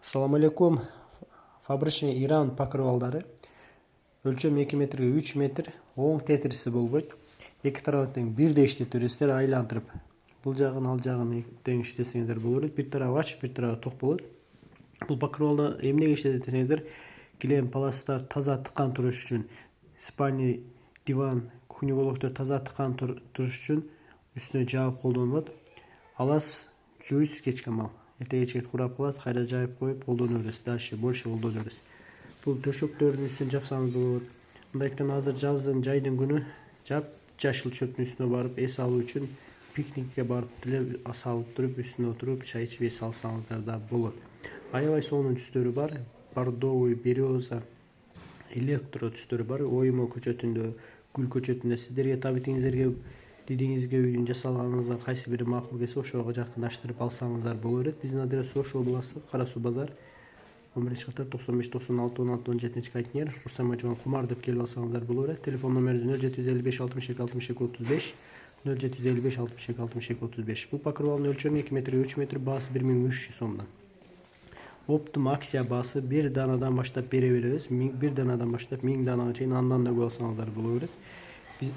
Assalamu alaikum. Fabrичный Иран покрывалдары. Өлчөм 2 метрге 3 метр, оң тетрisi болбойт. Эки тарабын бирдей иштетиңиздер, айлантырып. Бул жагын ал жагын тең иштесеңиздер болот. Бир тарабы ачык, бир тарабы ток болот. Бул покрывалда эмнеге иштетет десеңиздер, килем паластар таза тыккан туруш үчүн, спальный диван, кухнялыктар таза тыккан туруш үчүн үстүнө жаап колдонулат. Алас жуйс кечке мал. Эртеге чейин курап калат, кайра жайып коюп колдонобуз. Дальше больше колдонобуз. Бул төшөктөрдүн үстүн жапсаңыз болот. Мындайктан азыр жаздын жайдын күнү жап жашыл чөптүн үстүнө барып эс алуу үчүн пикникке барып деле салып туруп, үстүнө отуруп чай ичип эс алсаңыздар да болот. Аябай сонун түстөрү бар. Бордовый, береза, электро түстөрү бар. Оймо көчөтүндө, гүл көчөтүндө сиздерге табитиңиздерге дидиңизге үйдүн жасалганыңыздан кайсы бири макул келсе, ошого жакындаштырып алсаңыздар болот. Биздин адрес Ош областы, Кара Суу базар, 11-катар 95 96 16 17 кайтнер. Курсамажан Кумар деп келип алсаңыздар болот. Телефон номери 0755 62 62 35 0755 62 62 35. Бул покрывалдын өлчөмү 2 метрге 3 метр, баасы 1300 сомдон. Оптум акция баасы бир данадан баштап бере беребиз. Бир данадан баштап 1000 данага чейин андан да көп алсаңыздар болот. Биз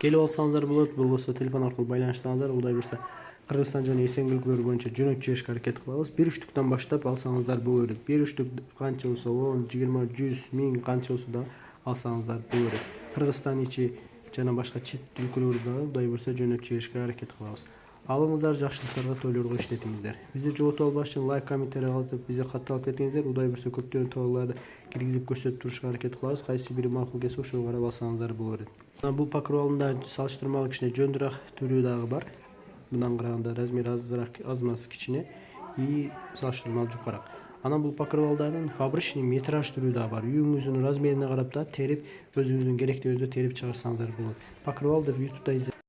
келип алсаңыздар болот, болбосо телефон аркылуу байланышсаңыздар, Кудай буйрса Кыргызстан жана Эсен өлкөлөрү боюнча жөнөтүп жиберишке аракет кылабыз. 1 үчтүктөн баштап алсаңыздар болот. 1 үчтүк канча болсо 10, 20, 100, 1000 канча болсо да алсаңыздар болот. Кыргызстан ичи жана башка чет өлкөлөрдө да Кудай буйрса жөнөтүп жиберишке аракет кылабыз. Алыңыздар, жакшылыктарга, тойлорго иштетиңиздер. Бизди жогото албаш үчүн лайк, комментарий калтырып, бизге кат алып кетиңиздер. Кудай буйрса көптөгөн тойларды киргизип көрсөтүп турушка аракет кылабыз. Кайсы бири макул келсе, ошого карап алсаңыздар болот. Бул покрывалында салыштырмалуу кичине жөндүрөөк түрү дагы бар. Мындан караганда размери аз кичине и салыштырмалуу жукараак. Анан бул покрывалдардын фабричный метраж түрү дагы бар. Үйүңүздүн размерине карап да терип, өзүңүздүн керектүүгүңдү терип чыгарсаңыздар болот. Покрывалды YouTube'да